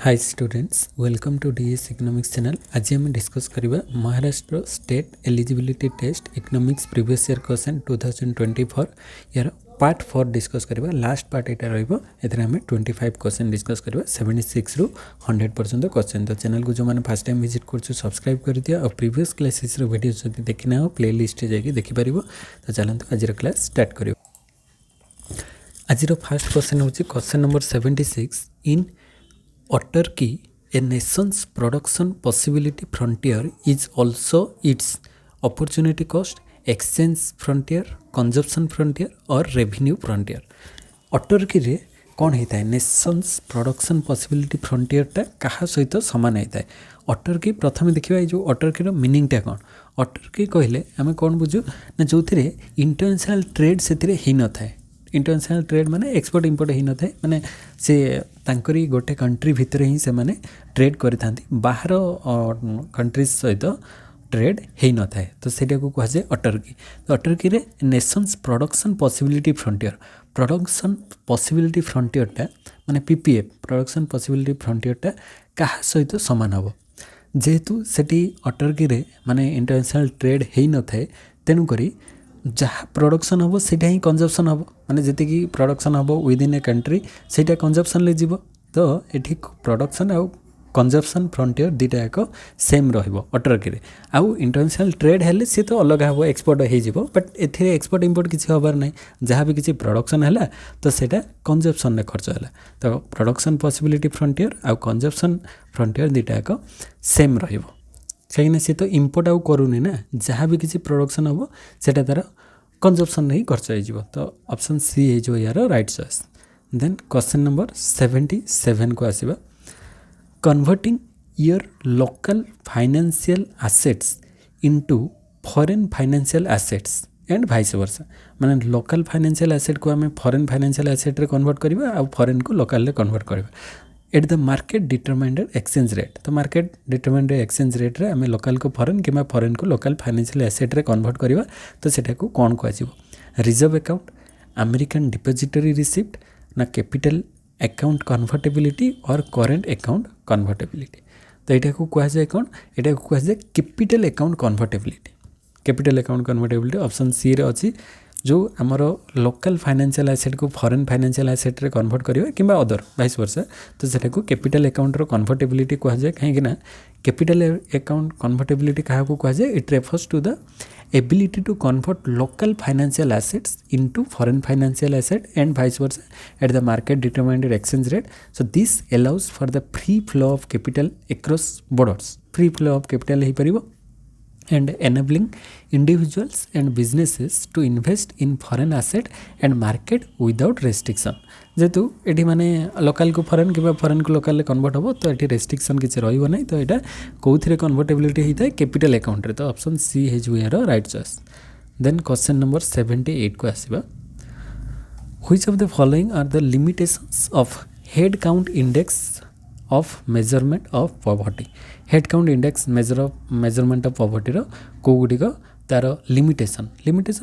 Hi students welcome to DS economics channel. आज आम discuss करवा Maharashtra state eligibility test economics previous year question 2024 यार part 4 discuss करवा। Last part यहाँ रही 25 क्वेश्चन डिस्कस करवा 76 रु 100 पर्यंत क्वेश्चन। तो चैनल को जो मैंने फर्स्ट टाइम विजिट कर सब्सक्राइब कर दिया और प्रीवियस क्लासेस वीडियो जब देखना हो प्ले लिस्ट जाकि देखिपर। तो चलते आज क्लास स्टार्ट कर। आज फर्स्ट क्वेश्चन हूँ question number 76 in autarky, a nation's production possibility frontier is also its opportunity cost, exchange frontier, consumption frontier or revenue frontier. autarky रे कौन होता है नेशंस प्रोडक्शन पॉसिबिलिटी फ्रंटियरटा क्या सहित सामान होता है। autarky प्रथम देखा जो autarky रो मीनिंगटा कौन। autarky कहले आम कौन बुझु ना जो इंटरनेशनल ट्रेड से ही न थाए। इंटरनेशनल ट्रेड माने एक्सपोर्ट इंपोर्ट ही न थाए माने से तांकरी गोटे कंट्री भितर ही से माने ट्रेड करि थांती बाहर कंट्रीज सहित ट्रेड ही न थाए। तो सेटा को कह जाए autarky। तो autarky रे nations production possibility frontier production possibility फ्रंटियरटा माने पीपीएफ प्रोडक्शन पॉसिबिलिटी फ्रंटियरटा क्या सहित सामान हम जेहेतु सेठी autarky रे माने इंटरनेशनल ट्रेड ही न थाए तेणु करी जहाँ प्रोडक्शन हम से ही कंजप्शन हम माने जी प्रोडक्शन हम विदिन ए कंट्री से कंजप्शन ले जीव। तो ये प्रोडक्शन आउ कंजप्शन फ्रंटियर दुटा एक सेम autarky रे। आउ इंटरनेशनल ट्रेड हेले सी तो अलग हम एक्सपोर्ट हो बट ए एक्सपोर्ट इंपोर्ट किसी हबार ना जहाँ भी किसी प्रोडक्शन है तो सेटा कंजप्शन में खर्च है। तो प्रोडक्शन पॉसिबिलिटी फ्रंटियर आउ कंजप्शन फ्रंटियर दुटा एक सेम रहिबो कहीं सी तो इंपोर्ट आउ करूनी ना जहाँ भी किसी प्रोडक्शन हम से तार कंजप्शन नहीं खर्च हो। तो ऑप्शन सी है जो यार right choice. Then question number 77 को आसीबा converting your local financial assets into foreign financial assets and vice versa माने लोकल फाइनेंशियल एसेट को आम फॉरेन फाइनेंशियल एसेट रे कन्वर्ट करबा आ फॉरेन को लोकल रे कन्वर्ट करबा at the market determined exchange rate. तो मार्केट डिटरमाइंड एक्सचेंज रेट रे आम लोकल को फॉरेन कि फॉरेन को लोकल फाइनेंशियल एसेट रे कन्वर्ट करबा। तो सेटा को कौन कह reserve account American depository receipt ना कैपिटल अकाउंट कन्वर्टेबिलिटी और करेंट अकाउंट कन्वर्टेबिलिटी। तो यहाँ को कह जाए कौन यहाँ को कह जाए capital account convertibility. Capital account convertibility option C रे अच्छी जो आमर लोकल फाइनेंशियल एसेट को फॉरेन फाइनेंशियल एसेट रे कन्वर्ट करिवे किंबा अदर वाइस वर्सा। तो सेटा को कैपिटल अकाउंट रो कन्वर्टेबिलिटी कह जाए कहीं ना कैपिटल अकाउंट कन्वर्टेबिलिटी क्या को कह जाए it refers to the ability to convert local financial assets into foreign financial asset and vice versa at the market determined exchange rate. So this allows for the free flow of capital across borders free flow of capital हो पारिबो and enabling individuals and businesses to invest in foreign asset and market without restriction। जेतु एटी माने local को foreign कि foreign को local convert हो तो ये रेस्ट्रिक्शन किसी रहिबो नहीं। तो यहाँ कौन कन्वर्टेबिलिटी होता है कैपिटल अकाउंट रे। तो ऑप्शन सी है जो यार right choice. Then question number 78 को आसीबा which of the following are the limitations of head count index of measurement of poverty. Head count index measurement of poverty रो को गुडिक तार लिमिटेशन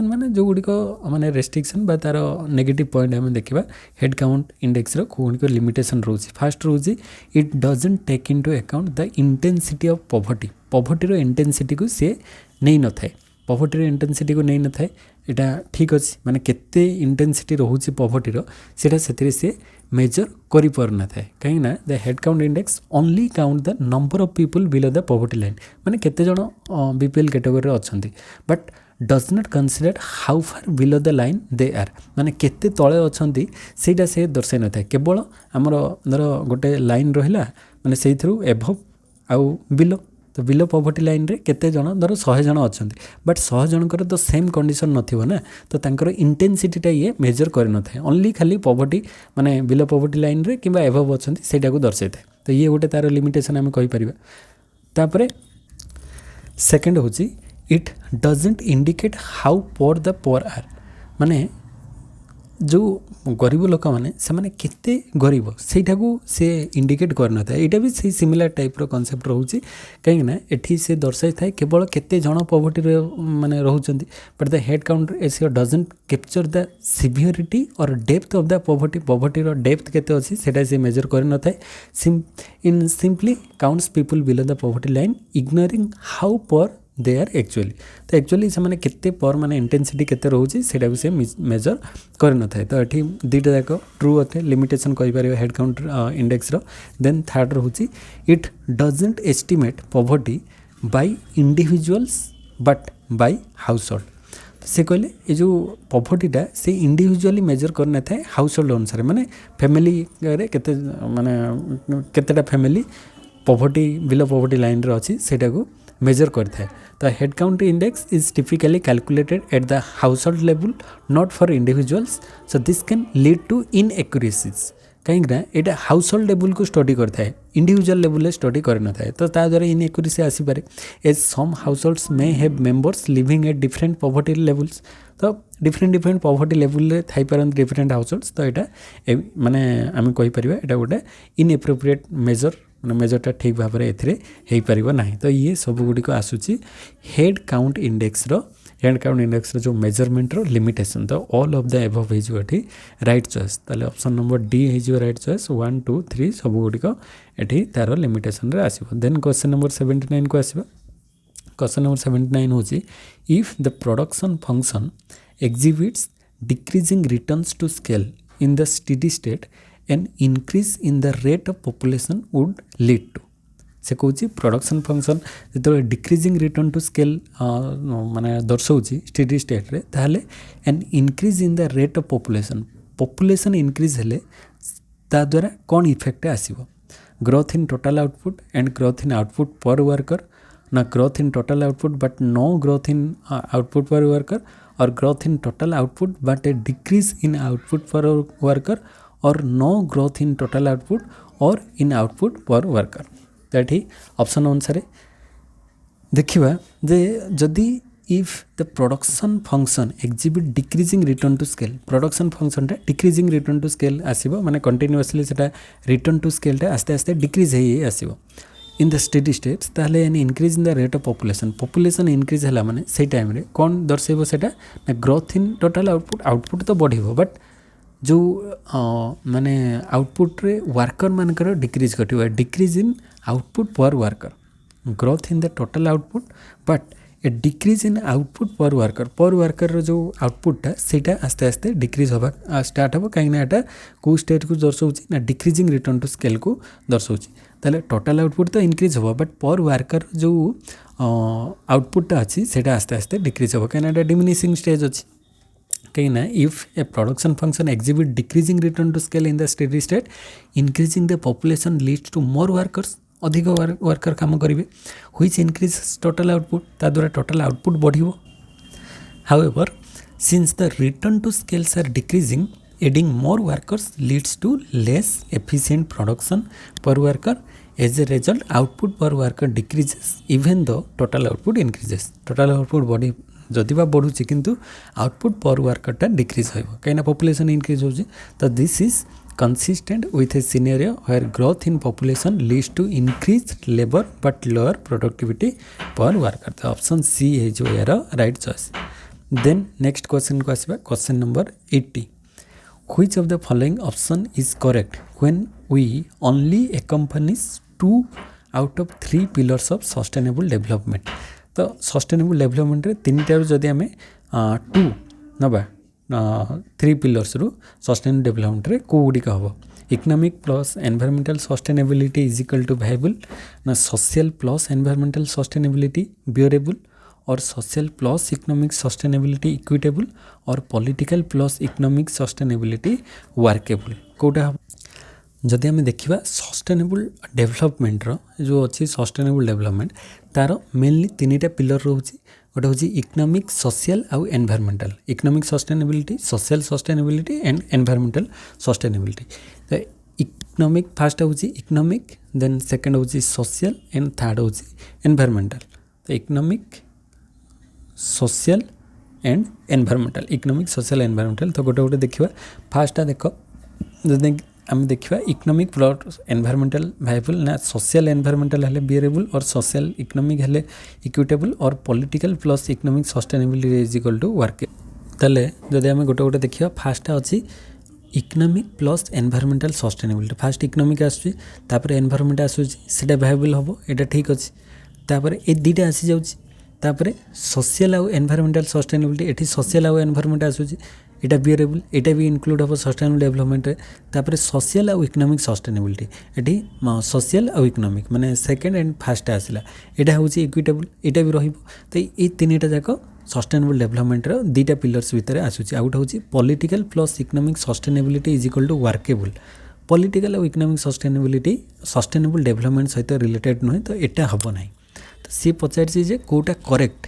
माने जो गुडिक माने रेस्ट्रिक्शन बा तार नेगेटिव पॉइंट हम देखिबा हेड काउंट इंडेक्स रो को गुडिक लिमिटेशन रोची। फर्स्ट रोची it doesn't take into account the intensity of poverty. Poverty रो इंटेंसिटी को से नहीं न थाए पॉवर्टी रो इंटेंसिटी को नहीं न थाए यहाँ ठीक अच्छे माने केते इंटेंसिटी रोचे पॉवर्टी रो सेटा सेतिरे से मेजर करि पर न थाए कहीं ना the head count index only count the number of people below the poverty line माने केते जण बीपीएल कैटेगरी अच्छी but does not consider how far below the line they are माने केते तले अच्छी सेटा से दर्शाई न थाए केवल आमर धर गोटे लाइन रहिला माने से एभव आउ बिलो। तो बिलो पॉवर्टी लाइन रे केते जण धर 100 जण अच्छा बट 100 जनकर तो सेम कंडीशन नथिबो ना। तो तांकर इंटेंसिटीटा ये मेजर कर न थाए ओनली खाली पॉवर्टी माने बिलो पॉवर्टी लाइन रे किंबा एभव अच्छी सेटा को दर्शाई थाए। तो ये गोटे तार लिमिटेशन आम कहि परिबा। तापरे सेकंड होची it doesn't indicate how poor the poor are माने जो गरीब लोक मैंने से केते गरीब सेटा से इंडिकेट करन था एटा भी से सिमिलर टाइप रो कांसेप्ट रहउची कहीं ना एठी से दर्शाई थाए केवल केते जण पॉवर्टी रे माने रहउचंती but the head count ratio doesn't capture the severity or depth of the poverty रो डेप्थ केते अछि सेटा से मेजर करन थाए it simply counts people below the poverty line ignoring how poor they are actually तो एक्चुअली से केते पर माने इंटेंसिटी केते रहउची सेटा भी से मेजर कर न थाए तो एठी दुईटा जाक ट्रू अथे लिमिटेशन कहि परियो हेड काउंट इंडेक्स रो देन थर्ड रहउची it doesn't estimate poverty by individuals but by household से कहले ये जो पॉवर्टीटा से इंडिविजुअली मेजर कर न थाए हाउस होल्ड अनुसार माने फैमिली रे केते माने केतेटा family poverty below poverty line रे अछि सेटा को मेजर करता है तो head count index is typically calculated at the household level not for individuals so this can lead to inaccuracies कहीं यहाँ हाउस होल्ड लेवल को स्टडी करता है इंडिविजुअल लेवल स्टडी कर न था तो ता द्वारा इनएक्यूरेसी आसीपे as some households may have members living at different poverty levels तो डिफरेंट पॉवर्टी लेवल थाई पारन डिफरेंट हाउस होल्ड्स तो यहाँ माने आम कहीपर यहाँ गोटे इनएप्रोप्रिएट मेजर मेजरटा ठीक भाव में एथेर ना तो ये सब गुड़िक आसूची हेड काउंट इंडेक्स जो मेजरमेंट रो लिमिटेशन तो ऑल ऑफ द एबव हो राइट चॉइस ताले ऑप्शन नंबर डी हो राइट चॉइस 1 2 3 सब गुड़िक ये तार लिमिटेशन रे आसीबो देन क्वेश्चन नंबर 79 को आसीबो क्वेश्चन नंबर 79 होची if the production function exhibits decreasing returns to scale in the steady state an increase in the rate of population would lead to से कहूँ production function जो decreasing return to scale माने दर्शाऊँगी steady state रे ताहले an increase in the rate of population increase हेले ता द्वारा कौन इफेक्ट आसीबो growth in total output and growth in output per worker ना growth in total output but no growth in output per worker or growth in total output but a decrease in output per worker or no growth in total output और इन output per worker तो ये option अनुसार देखिए जे जदि if the production function exhibit decreasing return to scale production function decreasing return to scale आसीबो माने continuously सेटा रिटर्न टू स्केल आस्ते आस्ते डिक्रीज हे आसीबो इन द स्टेडी स्टेट्स ताहले an increase in the rate of population increase है माने से टाइम रे कौन दर्शाइबो सेटा ग्रोथ इन टोटल आउटपुट तो बढ़िबो बट जो माने आउटपुट रे वर्कर मानकर decrease घटिबा decrease in output per worker growth in the total output but a decrease in output per worker जो आउटपुटा सेटा आस्ते आस्ते डिक्रीज होगा स्टार्ट हम कहीं एटा को स्टेट को दर्शाऊँ ना डिक्रीजिंग रिटर्न टू स्केल को दर्शाऊँ ताले टोटल आउटपुट तो इंक्रीज होगा बट पर वर्कर जो आउटपुटा अच्छी सेटा आस्ते आस्ते डिक्रीज होगा कहीं डिमिनिशिंग स्टेज अच्छी कहीं ना if a production function exhibit decreasing return to scale in the steady state increasing the population leads to more workers अधिक वर्कर काम करेंगे व्हिच इंक्रीज टोटल आउटपुट ता द्वारा टोटल आउटपुट बढ़िबो however since the return to scales are decreasing adding more workers leads to less efficient production per worker as a result output per worker decreases even the total output increases total output बढ़ी जदि बा बढ़ुची किंतु output पर वर्करटा decrease हो कहीं population increase हो तो this is consistent with a scenario where growth in population leads to increased labor but lower productivity per worker. The option C है जो यार right choice. Then next question को आसिबा question number 80. Which of the following option is correct when we only accompanies 2 out of 3 pillars of sustainable development? तो sustainable development रे तीन type जदि हमें 2 नबा 3 पिलर्स रु सस्टेनेबल डेवलपमेंट रे को गुड़िक हम economic plus environmental sustainability is equal to viable ना social plus environmental sustainability bearable or social plus economic sustainability equitable or political plus economic sustainability workable कोटा जदि आम देखा सस्टेनेबल डेवलपमेंट जो अच्छी सस्टेनेबल डेवलपमेंट तार मेनली 3टा पिलर रोचे गोटे हूँ इकोनॉमिक सोशल आउ environmental economic sustainability social sustainability and environmental sustainability तो इकोनॉमिक फास्ट हूँ इकोनॉमिक देन सेकंड हूँ सोशल एंड थर्ड हूँ एनवायरमेंटल तो economic social and environmental economic social environmental तो गोटे गोटे देखा फास्ट देख जदि आम देखा इकोनॉमिक प्लस एनवायरमेंटल वायबल ना सोशल एनवायरमेंटल हेले बियरेबल और सोशल इकोनॉमिक हेले equitable or political plus economic sustainability is equal to work ताले जदि आम गोटे गोटे देखा फास्ट अच्छी economic plus environmental sustainability first economic आसपर एनवायरमेंट आसूसी वायबल हम यहाँ ठीक अच्छे तापर ए दुटा आसी जाऊँगी सोशल आउ एनवायरमेंटल सस्टेनेबिलिटी ये सोशल आउ एनवायरमेंट आसूसी यहाँ बियरेबल यहाँ भी इनक्लूड हम सस्टेनेबल डेवलपमेंट तापर सोशल आउ इकोनॉमिक सस्टेनेबिलिटी ये सोशल आउ इकोनॉमिक माने सेकेंड एंड फास्ट आसला यहाँ हूँ इक्विटेबल यहाँ भी रही ये तीन टा जाक सस्टेनेबल डेवलपमेंट दुटा पिलर्स भितर आसूसी आ गोटे हूँ political plus economic sustainability is equal to workable political और इकोनॉमिक सस्टेनेबिलिटी सस्टेनेबल डेवलपमेंट सहित रिलेटेड नुहे तो यहाँ हम ना तो सी पचार कौटा करेक्ट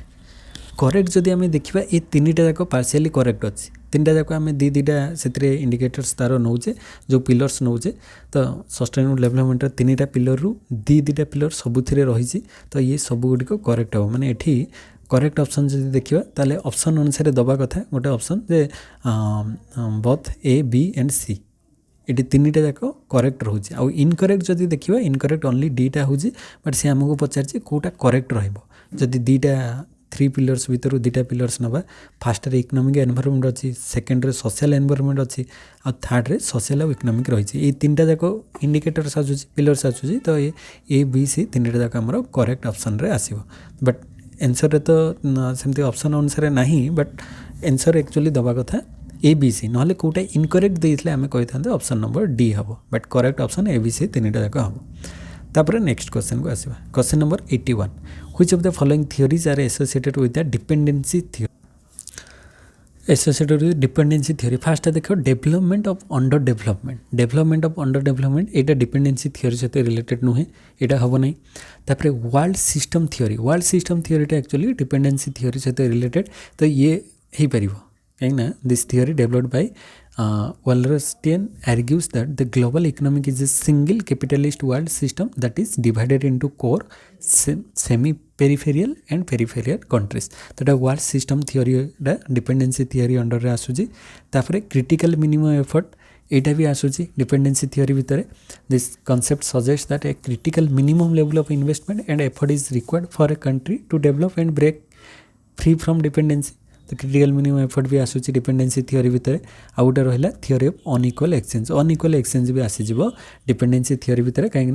करेक्ट जदि आम देखा ये तीन टा जाक पार्शियली करेक्ट अच्छी तीन टा जाक आम दुटा से इंडिकेटर्स तार नौचे जो पिलर्स नौचे तो सस्टेनेबल डेवलपमेंट तीन टा पिलर रु दुटा पिलर सबुथिरे रही तो ये सब गुड़िक करेक्ट हम माने एठी करेक्ट ऑप्शन जब देखा ताले ऑप्शन अनुसार दबा कथा गोटे ऑप्शन जे both A B and C ये तीन टा जाक करेक्ट रोचे आउ इनकरेक्ट जब देखा इनकरेक्ट ओनली डीटा हूँ बट सी आमको पचार कौटा करेक्ट रही दुटा थ्री पिलर्स भितर दुटा पिलर्स नवा फास्ट इकोनॉमिक एनवायरमेंट अच्छी सेकेंड रे सोशल एनवायरमेंट अच्छी आ थर्ड रे सोशल और इकोनॉमिक रही ये तीन टा जाक इंडिकेटर्स आसूसी पिलर्स आसूसी तो ये ए बी सी तीन टा जाक आमर करेक्ट ऑप्शन रे आसीबो बट एनसर तो सेमती ऑप्शन अनुसार ना बट एनसर एक्चुअली दबा कथा ए बी सी ना कौटा इनकरेक्ट देते आम कही था ऑप्शन नंबर डी हम but correct option A B C तीन टा जाक हम तापर नेक्स्ट क्वेश्चन को आसवा question number 81 which of the following theories are associated with the dependency theory associated with dependency theory first देखो डेवलपमेंट ऑफ अंडर डेवलपमेंट यहाँ डिपेंडेंसी थियोरी सहित रिलेटेड नुहे यहाँ हम ना तापर world system theory actually dependency theory सहित related तो ये हो पार कहीं this theory developed by Wallerstein argues that the global economic is a single capitalist world system that is divided into core, semi-peripheral and peripheral countries. तो world system theory dependency theory under रे आसूची तापर critical minimum effort यहाँ भी आसूची dependency theory भितर this concept suggest that a critical minimum level of investment and effort is required for a country to develop and break free from dependency तो critical minimum effort भी आसूची dependency theory भितर आ गोटे रहा theory of unequal exchange भी आसीज dependency theory भितर कहीं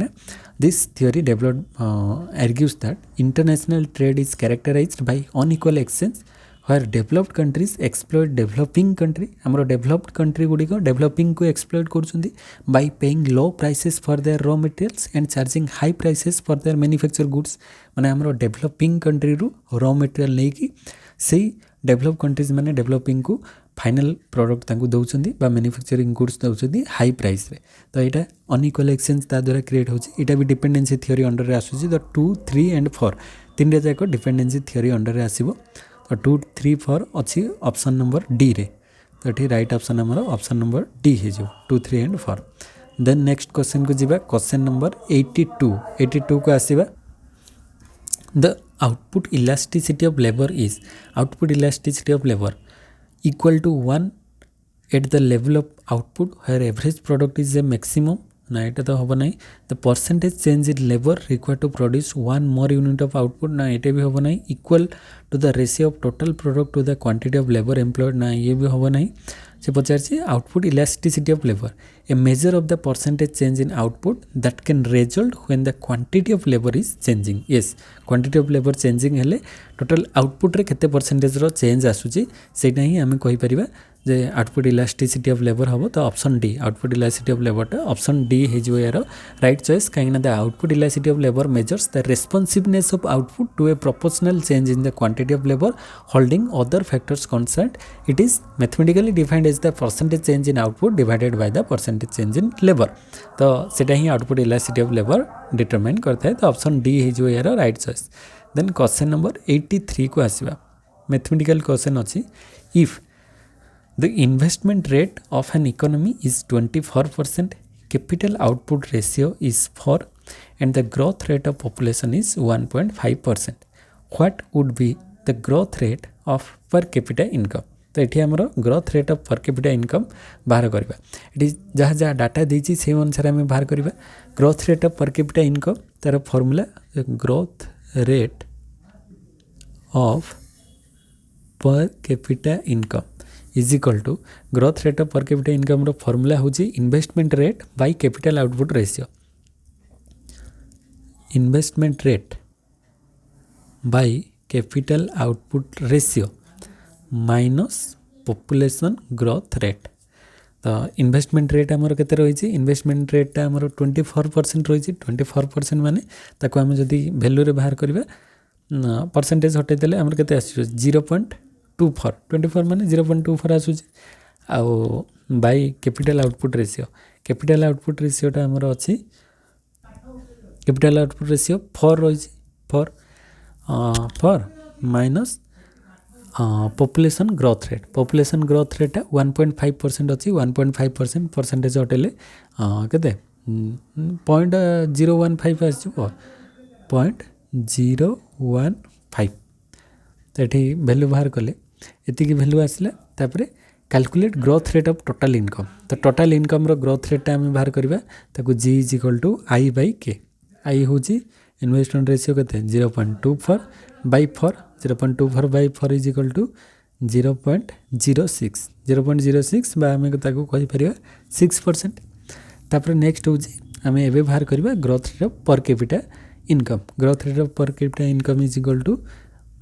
this theory developed argues that international trade is characterised by unequal exchange where developed countries exploit developing country आमर डेवलप्ड कंट्री गुड़िक डेवलपिंग को एक्सप्लॉइट कर by paying low prices for their raw materials and charging high prices for their manufacture goods माने आमर developing country रु raw material नहीं से develop countries माने डेवलपिंग को फाइनल प्रोडक्ट दौरान बा मैन्युफैक्चरिंग गुड्स दौरान हाई प्राइस रे तो यहाँ अनइक्वल एक्सचेंज ता द्वारा क्रिएट होता भी डिपेंडेंसी थियोरी अंडर रे आसूची तो 2, 3 एंड 4 तीन टा जाक डिपेंडेंसी थियोरी अंडर रे आसीबो तो 2, 3, 4 अच्छी ऑप्शन नंबर डी रे तो ये राइट ऑप्शन आमर ऑप्शन नंबर डी हो 2, 3 एंड 4 देन नेक्स्ट क्वेश्चन को जीवा क्वेश्चन नंबर 82 को आसीबा The output elasticity of labor is equal to 1 at the level of output where average product is a maximum ना यहाँ तो हम ना the percentage change in labor required to produce one more unit of output ना ये भी हम ना equal to the ratio of total product to the quantity of labor employed ना ये भी हम ना से पचार output elasticity of labour a measure of the percentage change in output that can result when the quantity of labour is changing yes quantity of labour changing हेले total output रे केते परसेंटेज रो चेंज आसुची सेटा ही आमे कहि परिबा जे आउटपुट इलास्टिसिटी ऑफ लेबर हम तो option D output elasticity of labour option D हो यार राइट चॉइस कहीं the output elasticity of labour measures the responsiveness of output to a proportional change in the quantity of labour holding other factors constant it is mathematically defined as the percentage change in output divided by the percentage change in labour तो सेटा ही output elasticity of labour determine करता है तो option D हो यार right choice then question number 83 को आसवा मैथमेटिकल क्वेश्चन अच्छी if the investment rate of an economy is 24%, capital output ratio is 4 and the growth rate of population is 1.5%. What would be the growth rate of per capita income तो ये आमर growth rate of per capita income बाहर करवा ये जहाँ जहाँ data देती से अनुसार आम बाहर करवा growth rate of per capita income तार formula growth rate of per capita income is equal to growth rate of per capita income रो फॉर्मूला होची investment rate by capital output ratio investment rate by capital output ratio minus population growth rate तो investment rate आमर केते रही investment rate आमर 24% रही 24% माने ताको आम जदि वैल्यू रे बाहर करबा परसेंटेज हटे देले आमर केते आसी 0.24 24 माने 0.24 आसुची आउ बाय कैपिटल आउटपुट रेशियोटा आमर अछि कैपिटल आउटपुट रेशियो 4 रही 4 माइनस पॉपुलेशन ग्रोथ रेट 1.5% अच्छी 1.5% परसेंटेज हटेले केते 0.015 आसो 0.015 तो ये वैल्यू बाहर कले ये वैल्यू आसला तापर calculate growth rate of total income तो टोटल इनकम रो ग्रोथ रेट आम बाहर करवा ताको G is equal to I by K I हूँ इन्वेस्टमेंट रेशियो केते 0.24 by 4 0.24 by 4 is equal to 0.06 बा आम कही पार 6%। तापर नेक्स्ट हूँ आम एवं बाहर करवा growth rate of per capita income growth rate of per capita income is equal to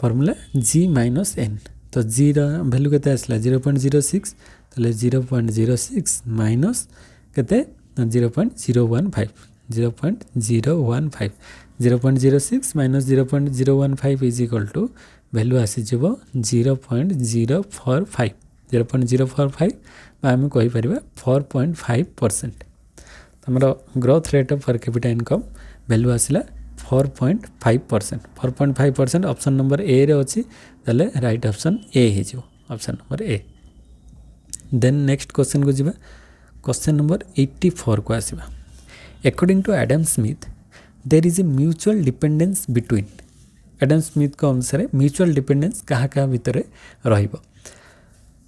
formula G minus N तो G वैल्यू केते आसला 0.06 ताले 0.06 माइनस केते 0.015 0.06 minus 0.015 is equal to value आसीज 0.045 आम कही पार 4.5%। आमर growth rate of per capita income value आसला 4.5% ऑप्शन नंबर ए रे अच्छी ताले राइट ऑप्शन ए हो option number A. Then next question को जीवा क्वेश्चन नंबर 84 को आसीबा according to Adam Smith there is a mutual dependence between Adam Smith को अनुसार म्यूचुअल डिपेंडेंस कहाँ कहाँ भितर रहिबो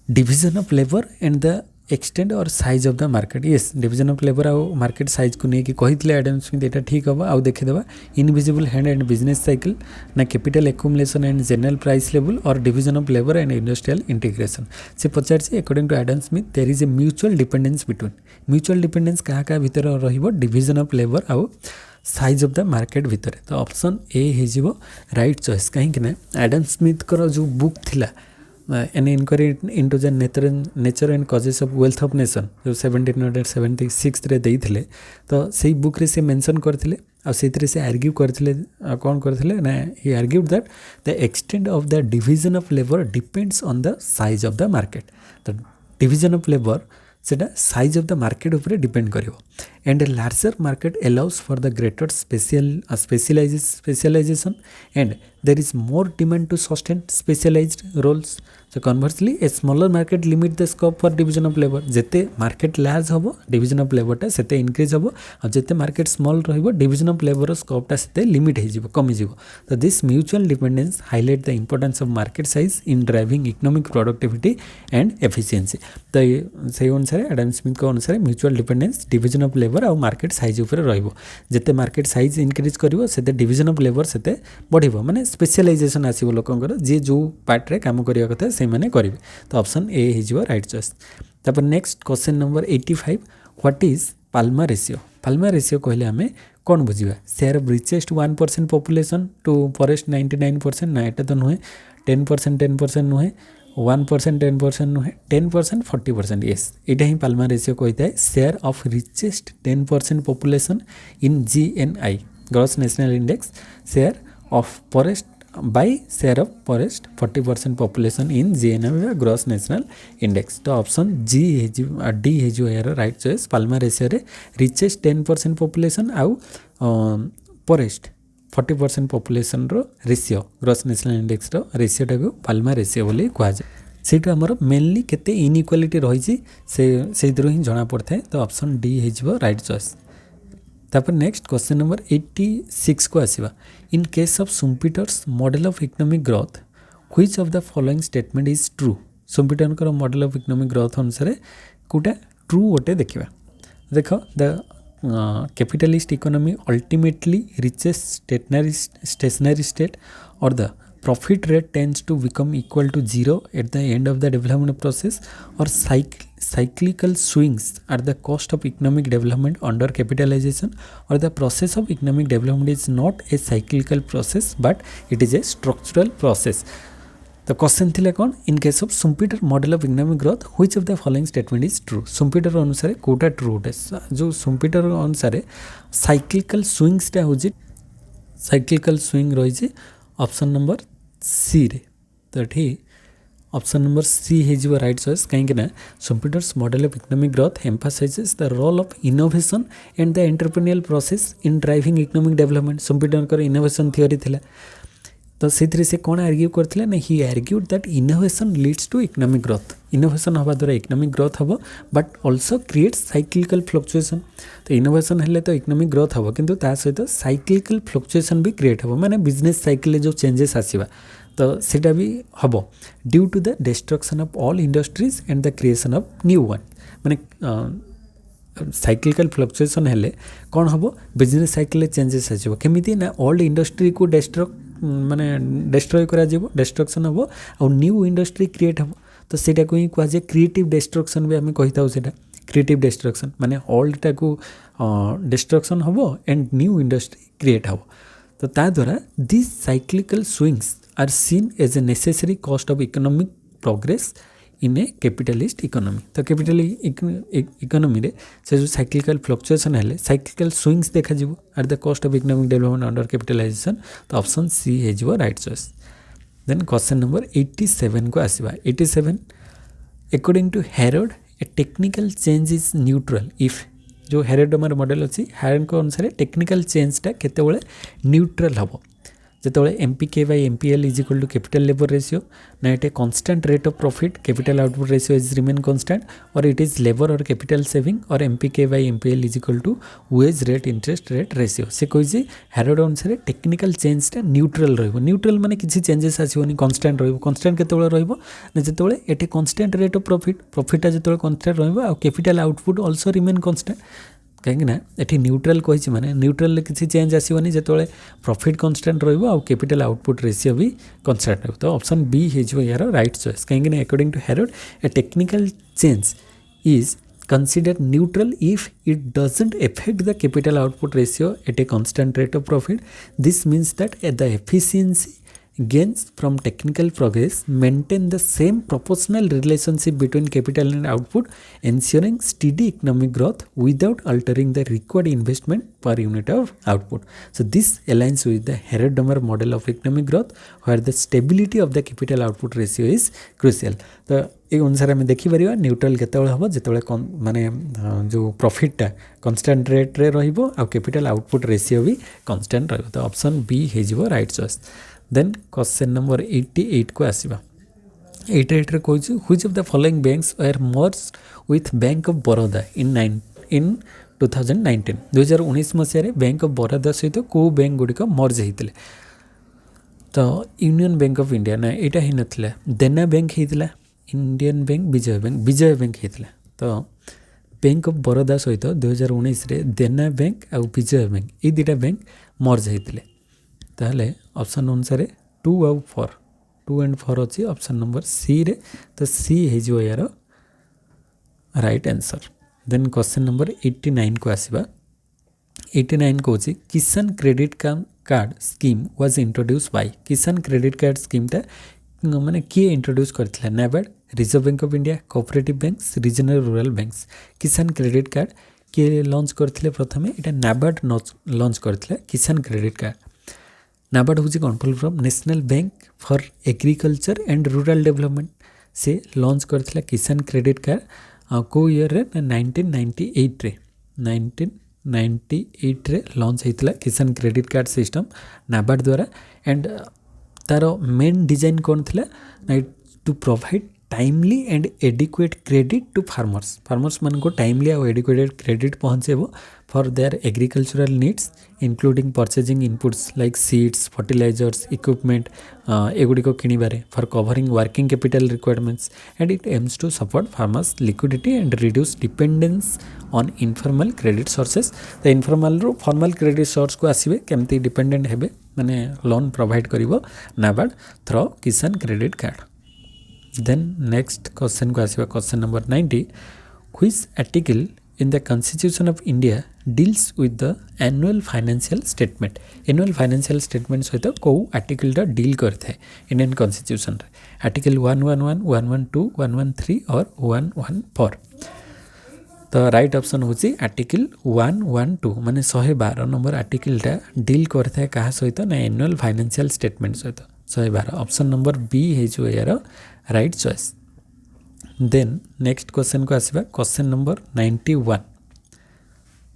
division of labour and the extent or size of the market yes division of labour आउ market size को लेकिन कही एडम स्मिथ यहाँ ठीक हम आउ देखीदे invisible hand and business cycle ना capital accumulation and general price level or division of labour and industrial integration से पचार according to Adam Smith there is a mutual dependence between mutual dependence कहाँ कहाँ भितर रहिबो डिविजन ऑफ लेबर आउ size of the market भितर तो option A हो राइट चॉइस कहीं एडम स्मिथ को जो बुक थिला an inquiry into the nature and causes of wealth of nation जो 1776 रे देइथिले तो सही बुक रे से मेंशन करथिले आ सेतरे से आर्ग्यू करथिले कोन करथिले ना ही argued that the extent of the division of labour depends on the size of the market तो डिविजन ऑफ लेबर सेटा साइज ऑफ द मार्केट ऊपर डिपेंड करिवो and a larger market allows for the greater specialisation and there is more demand to sustain specialised roles so conversely a smaller market limit the scope for division of labour जेते market large होबो division of लेबरटा सेते increase होबो और जेते market small रहिबो division of labour स्कोपटा सेते limit हे जिवो कमी जिवो तो this mutual dependence highlight the importance of market size in driving economic productivity and efficiency तो से अनुसार एडम स्मिथ को अनुसार mutual dependence division of labour और मार्केट साइज ऊपर रहिबो जेते मार्केट साइज इंक्रीज करिवो सेते डिविजन ऑफ लेबर सेते बढ़िबो माने स्पेशलाइजेशन आसीबो लोकंकर जे जो पार्ट रे काम करिया कथा से माने करिवे तो ऑप्शन ए हिजो राइट चॉइस। तापर next question number 85 what is Palma ratio कहले हमें कौन बुझिबा share of richest 1% population to for rest 99% ना एटा तो नुहे 10% नुहे 1% 10% नुहे 10% 40% येस यहाँ ही पाल्मा रेशियो कही था share of richest 10% population in GNI gross national index share of poorest by share of poorest 40% population in GNI gross national index तो option D है यार राइट चॉइस पाल्मा रेशियो रे richest 10% population आउ poorest 40% population रो ratio gross national index रो ratio टाको Palma ratio बोली कह जाए सेठू आमर मेनली केते इनइक्वालिटी रही से ही जना पड़ता है तो ऑप्शन डी हो राइट चॉइस। तापर नेक्स्ट क्वेश्चन नंबर 86 को आसीबा in case of Schumpeter's model of economic growth which of the following statement is true सुम्पिटनकर मॉडल ऑफ इकोनॉमिक ग्रोथ अनुसार कोटा ट्रू गोटे देखा देख the capitalist economy ultimately reaches stationary state और the profit rate tends to become equal to zero at the end of the development process or cyclical swings are the cost of economic development under capitalization or the process of economic development is not a cyclical process but it is a structural process. The question थिला कौन in case of Schumpeter model of economic growth which of the following statement is true Schumpeter अनुसार कोटा true जो Schumpeter अनुसार cyclical swings टा होजी cyclical swing रही option number सी रे तो ये ऑप्शन नंबर सी है राइट चॉइस कहीं Schumpeter's model of economic growth emphasizes the role of innovation and the entrepreneurial process in driving economic development. Schumpeter का innovation theory थिला तो से कौन आर्ग्यू करथिले ना ही argued that innovation leads to economic growth innovation हवा द्वारा इकोनॉमिक ग्रोथ हम but also create cyclical fluctuation तो इनोवेशन हेल्ले तो इकोनॉमिक ग्रोथ हम किंतु ता सहित साइक्लिकल फ्लक्चुएसन भी क्रिएट हम माने बिजनेस साइकिल जो चेंजेस आसीबा तो सेटा भी हम due to the destruction of all industries and the creation of new one माने साइक्लिकल फ्लक्चुएसन हेल्ले कौन हम बिजनेस साइकिल चेंजेस आसीबा केमिति ना ओल्ड इंडस्ट्री को माने डिस्ट्रॉय करा जीवो डिस्ट्रक्शन हम और न्यू इंडस्ट्री क्रिएट हम तो सेटा को ही कह क्रिएटिव डिस्ट्रक्शन भी आम कही था सेटा क्रिएटिव डिस्ट्रक्शन माने ओल्ड टा को डिस्ट्रक्शन हम एंड न्यू इंडस्ट्री क्रिएट हम तो ता द्वारा this cyclical swings are seen as a necessary cost of economic progress in a capitalist economy तो कैपिटल इकोनॉमी रे से जो साइक्लिकल फ्लक्चुएसन हेल्ले साइक्लिकल स्विंग्स देखा जीवो at the cost of economic development under capitalisation तो ऑप्शन सी है right choice then question number 87 को आसीबा 87 according to Harrod a technical change is neutral if जो हेरोड मॉडल अच्छी हेरोड को अनुसार टेक्निकल चेंजटा केतेबेले न्यूट्रल हम जिते MPK/MPL is equal to capital labour ratio ना it constant rate of profit capital output ratio is remain constant और इट इज लेबर और कैपिटल सेविंग और MPK/MPL is equal to wage rate interest rate ratio से कही Harrod अनुसार technical चेंजटा neutral रहिबो neutral माने किसी चेंजेस आसीबोनी कांस्टेंट रहिबो कांस्टेंट केतेबेले रहिबो ना जिते एटे कांस्टेंट रेट ऑफ प्रॉफिटा जिते कांस्टेंट रहिबो आ capital output also remain constant कहीं ये न्यूट्रल कही माने न्यूट्रल किसी चेंज आसोनी जो प्रॉफिट कांस्टेंट रहा कैपिटल आउटपुट रेशियो भी कांस्टेंट रहा तो ऑप्शन बी हो यार राइट चॉइस कहीं according to Harrod a technical change is considered neutral if it doesn't affect the capital output ratio at a constant rate of profit. This means that the efficiency gains from technical progress maintain the same proportional relationship between capital and output, ensuring steady economic growth without altering the required investment per unit of output. So this aligns with the Herod-Dummer model of economic growth, where the stability of the capital output ratio is crucial. तो ये अनुसार आम देखिपर neutral केतबेले हम जो माने जो प्रॉफिटा constant rate रे रहिबो आ कैपिटल आउटपुट रेशियो भी कांस्टेंट रहिबो तो ऑप्शन बी हेजिबो right choice. Then question number 88 को आसीबा 88 रे कहूँ which of the following banks were merged with bank of Baroda in 2019 2019 मसीह बैंक ऑफ बड़ौदा सहित को बैंक गुड़िक मर्ज होते तो यूनियन बैंक ऑफ इंडिया ना यहाँ ही नाला देना बैंक होता इंडियन बैंक विजय बैंक होता तो बैंक ऑफ बड़ौदा सहित 2019 रे देना बैंक आ विजय बैंक ये दुटा बैंक मर्ज होते ताहले ऑप्शन अनुसार 2 और 4 2 एंड 4 अच्छी ऑप्शन नंबर सी रे तो सी हो यार right answer. Then question number 89 को आसीबा 89 को Kisan credit card scheme was introduce by Kisan credit card स्कीमटा माने किए इंट्रोड्यूस करथिला NABARD reserve bank of India cooperative banks regional rural banks Kisan credit card किए लॉन्च करथिले प्रथमे एटा नाबार्ड लॉन्च करथिला किसान क्रेडिट कार्ड. नाबार्ड हूँ कौन full from national bank for agriculture and rural development से लॉन्च करथिला किसान क्रेडिट कार्ड को ईयर रे 1998 रे 1998 रे लॉन्च होता किसान क्रेडिट कार्ड सिस्टम नाबार्ड द्वारा एंड तार मेन डिजाइन कौन थी to provide timely and adequate credit to farmers मान को टाइमली और एडिक्वेटेड क्रेडिट पहुँचेब for their agricultural needs including purchasing inputs like seeds fertilizers equipment एगुड़िक किणवे for covering working capital requirements and it aims to support farmers liquidity and reduce dependence on informal credit sources. तो informal रू formal credit source को आसवे केमती dependent हेबे माने loan provide करिवो NABARD through Kisan credit card. Then next question को आसिबा question number 90 which article in the Constitution of India deals with the annual financial statement। annual financial statement सहित को article टा डील करता है इंडियन कॉन्स्टिट्यूशन रे article 111 112 113 और 114। तो राइट ऑप्शन होची आर्टिकल 112 माने 112 नंबर आर्टिकल टा डील करता है कहा सहित ना एनुअल फाइनेंशियल स्टेटमेंट सहित 112 ऑप्शन नंबर बी है जो यार right choice. Then next question को आसिबा क्वेश्चन नंबर 91।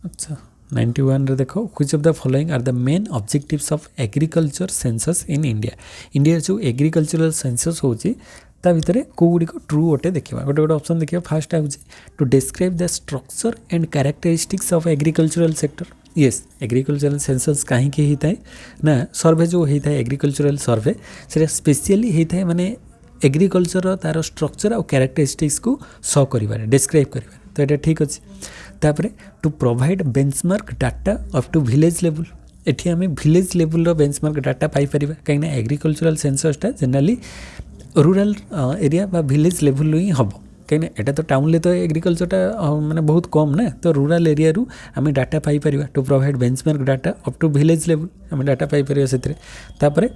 अच्छा 91 रे देखो which of the following are the main objectives of agriculture census in India. India जो एग्रीकल्चरल सेंसस होची ता भितर कोगुड़िक ट्रू अटे देखा गोटे गोटे ऑप्शन देखिए फास्ट आउची to describe the structure and characteristics of agricultural sector. Yes agricultural census कहीं होता है ना सर्वे जो होता है एग्रीकल्चरल सर्वे से स्पेशली होता है माने एग्रीकल्चर तार स्ट्रक्चर और कैरेक्टरिस्टिक्स को शो कर डिस्क्राइब कर तो ये ठीक अच्छे। तापर to provide benchmark data up to village level एठी आम विलेज लेवल बेंचमार्क डाटा पाई परिबा कहीं एग्रीकल्चरल सेंससटा जनरली रूरल एरिया बा विलेज लेवल ही हम कहीं एटा तो टाउन ले तो एग्रीकल्चरटा माने बहुत कम ना तो रूरल एरिया रू आम डाटा पाई परिबा to provide benchmark data up to village level आम डाटा पाई परिबा सेतरे। तापर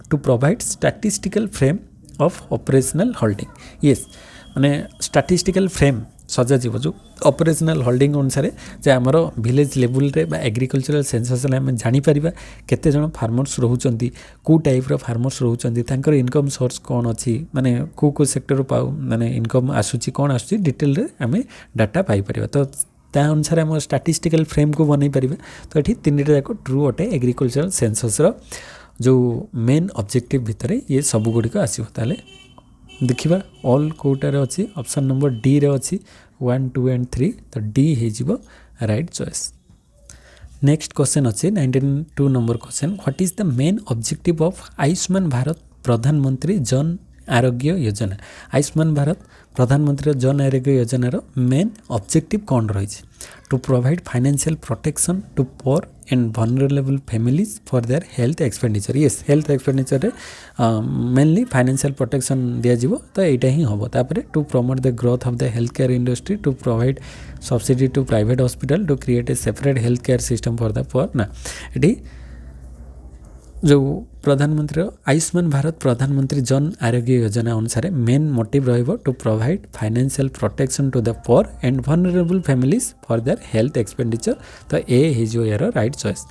to provide statistical frame of operational holding. Yes माने स्टैटिस्टिकल फ्रेम सजा जीव जो ऑपरेशनल होल्डिंग अनुसार जे आमर विलेज लेवल रे बा एग्रीकल्चरल सेंसस आम जानी परिबा केते जण फार्मर्स रहउचंती को टाइप रो फार्मर्स रहउचंती तांकर इनकम सोर्स कोन अछि माने को सेक्टर पाउ माने इनकम आसुची कोन आसुची डिटेल रे आम डाटा पाई परिबा तो ता अनुसार आम स्टैटिस्टिकल फ्रेम को बनै परिबा। तो एठी तीनटा जाक ट्रू अटे एग्रीकल्चरल सेंसस रो जो मेन ऑब्जेक्टिव भितर ये सब गुड़िक आसो ताले देखिबा ऑल कोटार अच्छी ऑप्शन नंबर डी रे अच्छी 1 2 एंड 3 तो डी हो राइट चॉइस। नेक्स्ट क्वेश्चन अच्छे 92 number question what is the main objective of Ayushman Bharat प्रधानमंत्री जन आरोग्य योजना। आयुष्मान भारत प्रधानमंत्री जन आरोग्य योजनार मेन ऑब्जेक्टिव कौन रही to provide financial protection to poor and vulnerable families for their health expenditure. Yes health expenditure mainly financial protection दिज्व तो यहाँ ही हम। तापर to promote the growth of the health care industry to provide subsidy to private hospital to create a separate health care system for the poor ना ये जो प्रधानमंत्री आयुष्मान भारत प्रधानमंत्री जन आरोग्य योजना अनुसार मेन मोटिव रहिबो to provide financial protection to the poor and vulnerable families for their health expenditure तो A is यार right choice.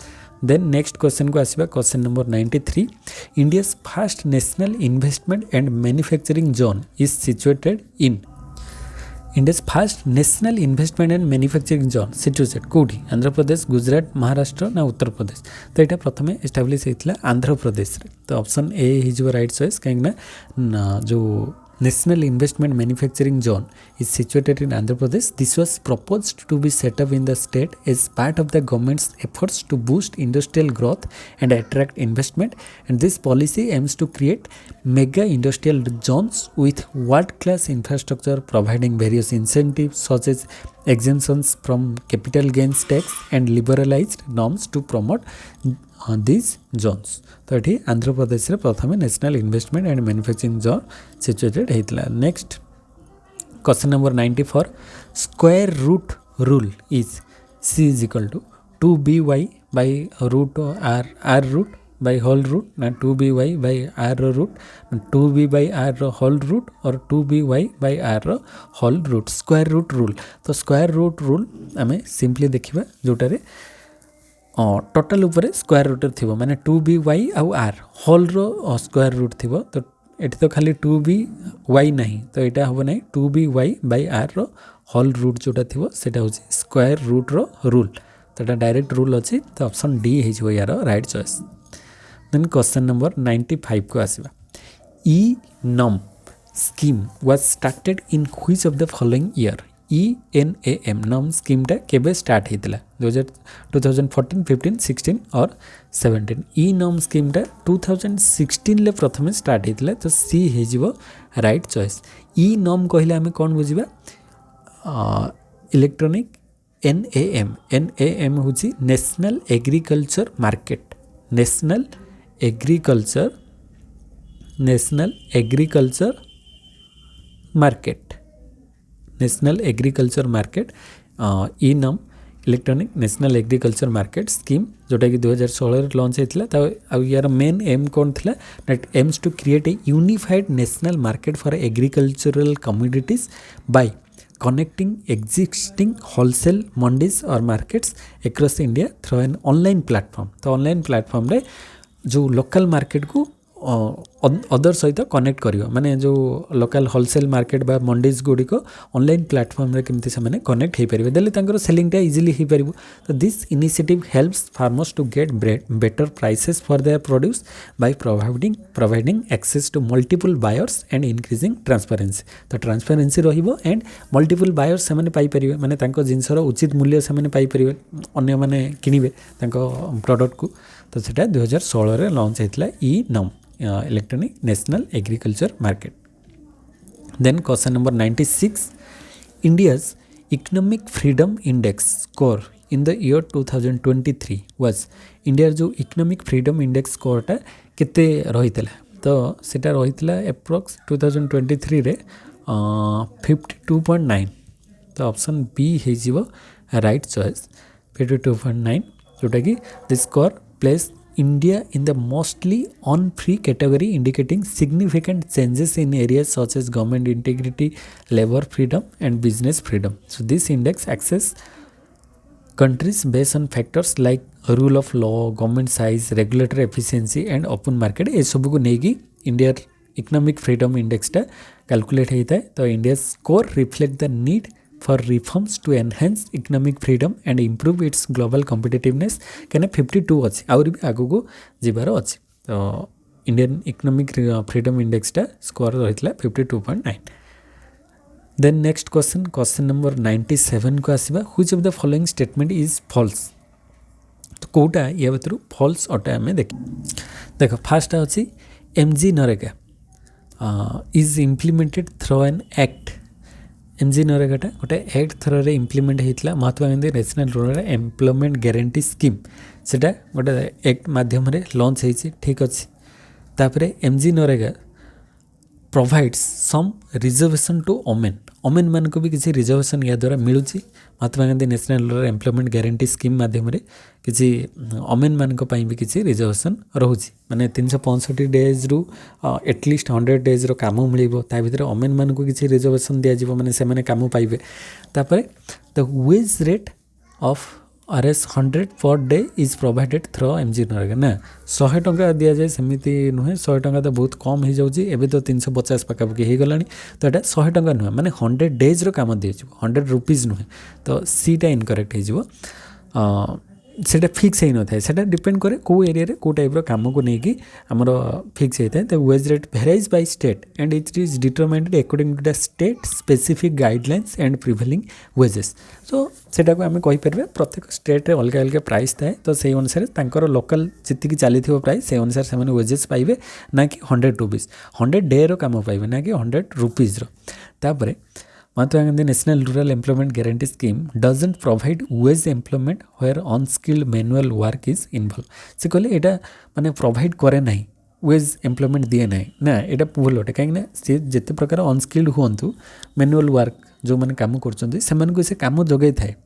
Then next question को आसिबा question number 93 India's first national investment and manufacturing zone is situated in. India's first national investment and manufacturing zone situated कौटी आंध्र प्रदेश गुजरात महाराष्ट्र ना उत्तर प्रदेश तो यहाँ प्रथम establish होता आंध्र प्रदेश रे तो option A is right choice कहीं जो national investment manufacturing zone is situated in Andhra Pradesh this was proposed to be set up in the state as part of the government's efforts to boost industrial growth and attract investment and this policy aims to create mega industrial zones with world-class infrastructure providing various incentives such as exemptions from capital gains tax and liberalized norms to promote these zones। तो ये आंध्र प्रदेश रे प्रथम national investment and manufacturing zone situated होता। Next question number 94 square root rule is C is equal to 2by by root r root by whole root ना 2by by r root 2b by r whole root और 2by by r whole root square root rule. तो square root rule आम simply देखा जोटारे total उपरे square root थी माने 2by आउ r होल रो स्क्वायर रूट थी तो ये तो खाली 2by नहीं तो यहाँ हम ना 2by by r रो होल रूट जोटा थी सेटा हूँ स्क्वायर रूट रो रूल तो यहाँ डायरेक्ट रूल अच्छी तो ऑप्शन डी हो यार right choice. Then question number 95 को आसवा e NAM scheme was started in which of the following year? ENAM नाम स्कीम टा केबे स्टार्ट होता 2014, 15, 16 और 17. ई नाम स्कीम टा 2016 ले प्रथम स्टार्ट होता तो सी हो राइट चॉइस. ई नाम कहले आम कौन बुझा इलेक्ट्रॉनिक NAM हूँ national agriculture market. National agriculture market national agriculture market E NAM electronic national agriculture market scheme जोटा कि 2016 लॉन्च होता यार मेन एम कौन थी that aims to create a unified national market for agricultural commodities by connecting existing wholesale mandis or markets across India through an online platform. तो online platform रे जो local market को other सहित connect करियो माने जो लोकल होलसेल मार्केट बा mandis गुड़िक online platform रे केमती से माने कनेक्ट हो पारे देले तांकर सेलिंग टा इजीली हो पारिबो. तो this initiative helps farmers to get better prices for their produce by providing access to multiple buyers and increasing transparency. तो ट्रांसपेरेंसी रहिबो एंड मल्टीपल बायर्स से माने पाई परिबे माने तांको जिंसर उचित मूल्य से माने पाई परिबे अन्य माने किनिबे तांको प्रोडक्ट को. तो सेटा 2016 रे लॉन्च हेतला ई नाम electronic national agriculture market. Then question number 96, India's economic freedom index score in the year 2023 was India जो economic freedom index score टा कितने रहितला तो सेटा रहितला approx 2023 रे 52.9. तो ऑप्शन बी हे जीवो राइट चॉइस 52.9 जोटा कि this score place India in the mostly on-free category, indicating significant changes in areas such as government integrity, labor freedom, and business freedom. So this index assesses countries based on factors like rule of law, government size, regulatory efficiency, and open market. ये सब को Negi India economic freedom index टा calculate होता है. तो India's score reflect the need for reforms to enhance economic freedom and improve its global competitiveness. कहने 52 अच्छी आउरी भी आगो को जीवार अच्छी. तो इंडियन इकोनॉमिक फ्रीडम इंडेक्स टा स्कोर रही 52.9. देन नेक्स्ट क्वेश्चन नंबर 97 को आसवा which of the following statement is false. तो कोटा या भीतर फॉल्स अटे आम देख फास्ट अच्छी MG NREGA is implemented through an act. MG नरेगाटा गोटे एक्ट थ्रो इम्प्लीमेंट होता Mahatma Gandhi national rural employment guarantee scheme सेटा गोटे एक्ट माध्यम लॉन्च होती ठीक अच्छे. तापरे MG NREGA provides some reservation to women मान को भी किसी रिजर्वेशन या द्वारा मिलूँ. Mahatma Gandhi national rural employment guarantee scheme माध्यम किसी ओमेन मान भी किसी रिजर्वेशन रोचे माने 365 डेज रु एटलिस्ट 100 डेज रो काम मिल ता भीतर ओमेन मान को किसी रिजर्वेशन दिज्व माने से माने काम पाइबे. तापर the wage rate of RS 100 per day is provided through MG NREGA ना 100 टंका दि जाए सेमती नुहे 100 टंका तो बहुत कम हो जाऊँगी एवं तो 350 पाखापाखि हो गला. तो यहाँ 100 टंका नुहे माने 100 डेज रो काम दी 100 रुपीज नुहे. तो सीटा इनकरेक्ट हो सेटा फिक्स ही न था सेटा डिपेंड करे को एरिया रे को टाइप रो काम को लेकिन आमर फिक्स होता है. तो wage rate varies by state and it is determined according to the state specific guidelines and prevailing wages. So सेटा को आम कहीपर प्रत्येक स्टेट रे अलग अलग प्राइस थाए. तो से अनुसार तांकर लोकल जी चली प्राइस से अनुसार से वेजेस पाइबे ना कि 100 रुपीज 100 डे रो काम पाइबे ना कि 100 रुपीज रो. तापर Mahatma Gandhi national rural employment guarantee scheme doesn't provide wage employment where unskilled manual work is involve. से कहले एटा माने प्रोवाइड करे नहीं वेज एम्प्लॉयमेंट दिए ना ना एटा भूल अटे कहीं सी जिते प्रकार अनस्किल्ड हुंतु मैनुअल वर्क जो मैंने काम कर से काम जोगाई थाए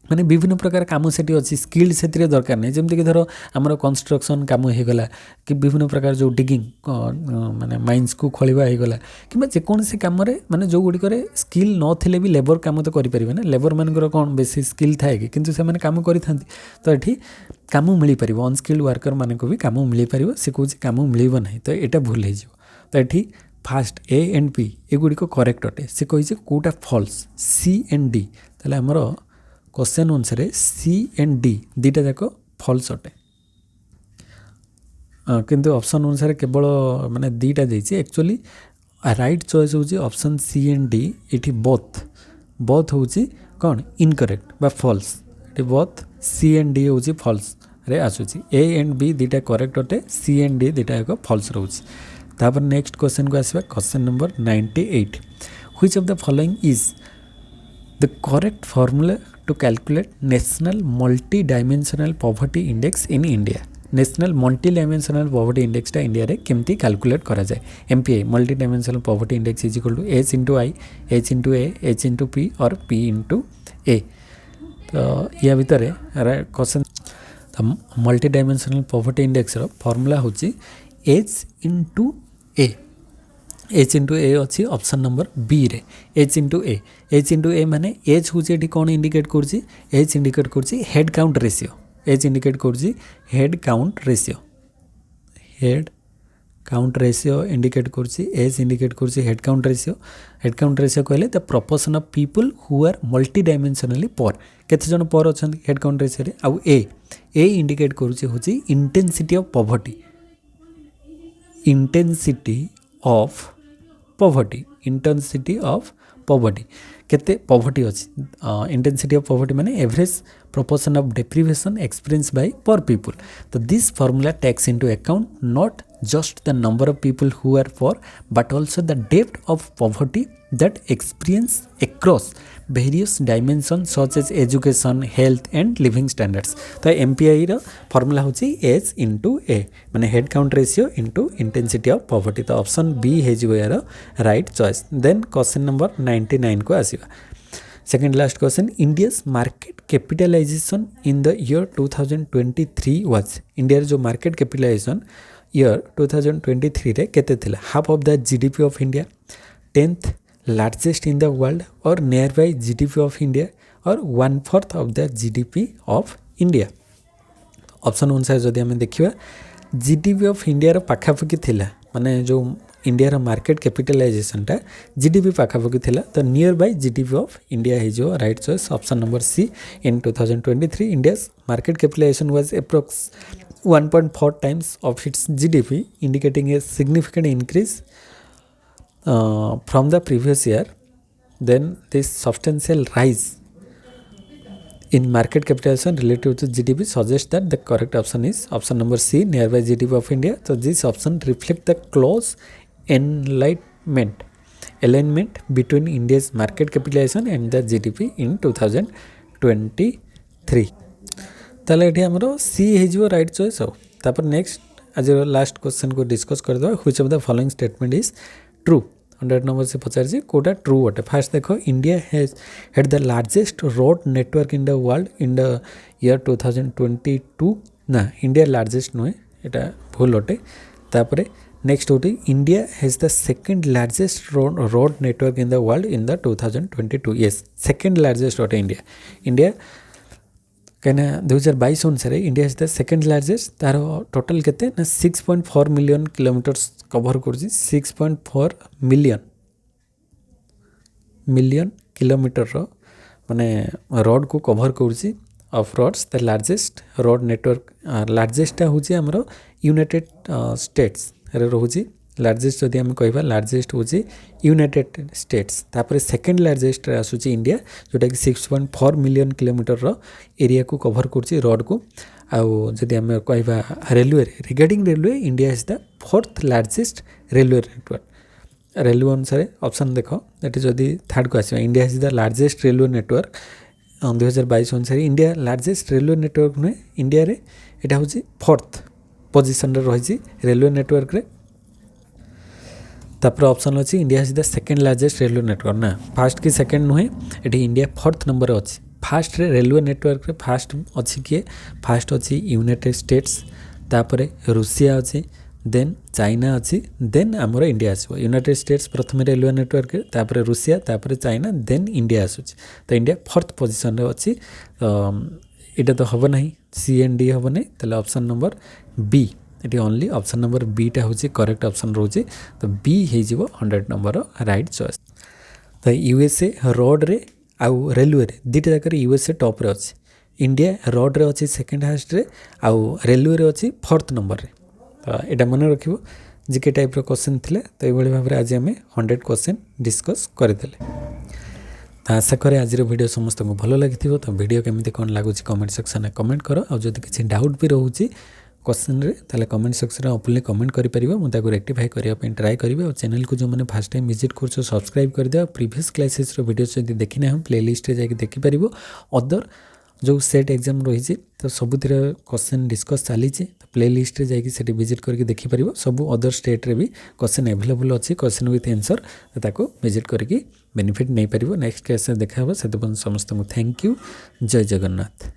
माने विभिन्न प्रकार काम से अच्छी स्किल्ड से दरकार नहीं. जमीक धर आमर कंस्ट्रक्शन काम होगला कि विभिन्न प्रकार जो डिगिंग माने माइंस को खोलिबा होगला कि जेकोसी कम माने जो गुड़िक स्किल नथिले भी लेबर काम तो करें ना. लेबर मानकर कौन बेसी स्किल थाए कि किंतु से काम करि थांती. तो ये काम मिल पार अनस्किल्ड वर्कर मान को भी काम मिल पार से कौन काम मिल ना. तो यहाँ भूल हो. तो ये फास्ट A एंड B एगुड़िक करेक्ट अटे. से कही कौटा फॉल्स C एंड D. ताले हमर क्वेश्चन अनुसार C एंड D दुटा जाक फॉल्स अटे. किंतु ऑप्शन अनुसार केवल माने दुटा देछि एक्चुअली राइट चॉइस होची ऑप्शन सी एंड डी इठी बोथ होची कौन इनकरेक्ट बा फॉल्स इठी बोथ सी एंड डी होची फॉल्स रे आसुची ए एंड बी दुटा करेक्ट अटे सी एंड डी दुटा एक फॉल्स रोची तापर नेक्स्ट क्वेश्चन को आसबा question number 98 which of the following is the correct formula to calculate national multi dimensional poverty index in India national multi dimensional poverty index India रे केमती calculate करा जाए MPI multi dimensional poverty index is equal to H into I H into A H into P और P into A तो या भितर question multi dimensional poverty index formula होची H into A H into A अच्छी option number B रे H into A माने H हूँ कौन इंडिकेट करछि एच इंडिकेट करछि head count ratio H indicate करछि हेड काउंट रेशियो इंडिकेट करछि एच इंडिकेट करछि हेड काउंट रेशियो कहले the proportion of people who are multi dimensionally poor केते जन पोर अछन हेड काउंट रेशियो रे आउ ए इंडिकेट करछि होछि इंटेंसिटी ऑफ पॉवर्टी केते पॉवर्टी अछि इंटेंसिटी ऑफ पॉवर्टी माने average proportion of deprivation experienced by poor people. So this formula takes into account not just the number of people who are poor but also the depth of poverty that experience across various dimensions such as education, health and living standards. तो MPI रो formula होची H into A माने head count ratio into intensity of poverty. तो option B है जो यार right choice. Then question number 99 को आसीबा second last question India's market capitalization in the year 2023 was India जो market capitalization year 2023 रे केते थिला half of the GDP of India 10th largest in the world or nearby GDP of India or 1/4 of the GDP of India option अनुसार जदि आम देखा GDP of India रो पाखापाखि थिला माने जो इंडिया मार्केट कैपिटलाइजेशन टा जीडीपी पाखापाखि थिला तो near by GDP of India है जो right choice option number C in 2023 India's market capitalisation was approx 1.4 times of its GDP indicating a significant increase from the previous year. Then this substantial rise in market capitalization relative to GDP suggests that the correct option is option number C nearby GDP of India. So this option reflects the close alignment between India's market capitalization and the GDP in 2023. ताले एठी हमरो सी हे जो right choice हो तापर next आज last question को discuss कर दो which of the following statement is true 100 number से पचार जी कोटा ट्रू अटे फास्ट देखो India has had the largest road network in the world in the year 2022 ना इंडिया लार्जेस्ट नुहे एटा भूल अटे तापरे नेक्स्ट होटी India has the second largest road network in the world in the 2022 yes second largest अटे India कहीं 2022 अनुसार India is the second largest तार टोटल केते ना 6.4 मिलियन किलोमीटर्स कवर करछि 6.4 मिलियन किलोमीटर रो माने रोड को कवर करछि of roads the largest road network largest होछि हमरो यूनाइटेड स्टेट्स रे रहउछि लार्जेस्ट जदि हम कहबा लार्जेस्ट होछि यूनाइटेड स्टेट्स तापर सेकंड लार्जेस्ट रे आसुछि इंडिया जोटा कि 6.4 मिलियन किलोमीटर रो एरिया को कवर करछि रोड को आउ जदि हम कहबा railway regarding railway India is the fourth largest railway network railway अनुसार ऑप्शन देखो दैट इज जदि थर्ड को आसीबा India is the largest railway network 2022 अनुसार इंडिया लार्जेस्ट रेलवे नेटवर्क नुहे इंडिया रे एटा होछि फोर्थ पोजीशन रे रहिछि रेलवे नेटवर्क रे तापर ऑप्शन अच्छी India is the second largest railway network ना फास्ट की सेकंड नुहे ये इंडिया फोर्थ नंबर अच्छी फास्ट रे रेलवे नेटवर्क रे फास्ट अच्छी किए फास्ट अच्छी यूनाइटेड स्टेट्स तापर रूसिया अच्छी देन चाइना अच्छी देन आमर इंडिया आसो यूनाइटेड स्टेट्स प्रथम रेलवे नेटवर्क तापर रूसिया तापर चाइना देन इंडिया आसूँ तो इंडिया फोर्थ पोजिशन रे अच्छी यहाँ तो हम ना सी एंड डी हम ना तो ऑप्शन नंबर बी ये ओनली ऑप्शन नंबर बी टा हूँ करेक्ट ऑप्शन रोचे तो बी हो 100 नंबर राइट चॉइस तो यूएसए रोड रे आउ रेलवे रे दुटा जाकर यूएसए टॉप रे अच्छी इंडिया रोड रे अच्छी सेकंड हास्ट रे आउ रेलवे रे अच्छी फोर्थ नंबर रे तो यहाँ मन रखिबो जीके टाइप क्वेश्चन थिले तो ये भाव में आज आम 100 क्वेश्चन डिस्कस करदे। तो आशा करे आज वीडियो समस्त को भल लगी तो वीडियो केमी कौन लगुच कमेंट सेक्शन में कमेंट कर और जब किसी डाउट भी रोचे क्वेश्चन रे ताले कमेंट सेक्शन में ओपनली कमेंट करिपरिबो मुझे रेक्टिफाई करने ट्राए करिवे और चैनल को जो मैंने फर्स्ट टाइम विजिट कर सब्सक्राइब कर दिया। प्रीवियस क्लासेस वीडियो जब देखी ना हम प्लेलिस्ट रे जाके देखि परिबो। अदर जो सेट एग्जाम रही तो सबुतिर क्वेश्चन डिस्कस चली तो प्लेलिस्ट रे जाके सेठी विजिट करके देखि परिबो। सब अदर स्टेट रे भी क्वेश्चन अवेलेबल अच्छी क्वेश्चन विथ आंसर ताको विजिट करके बेनिफिट नहीं पारिबो। नेक्स्ट क्लास देखा से समस्त को थैंक यू। जय जगन्नाथ।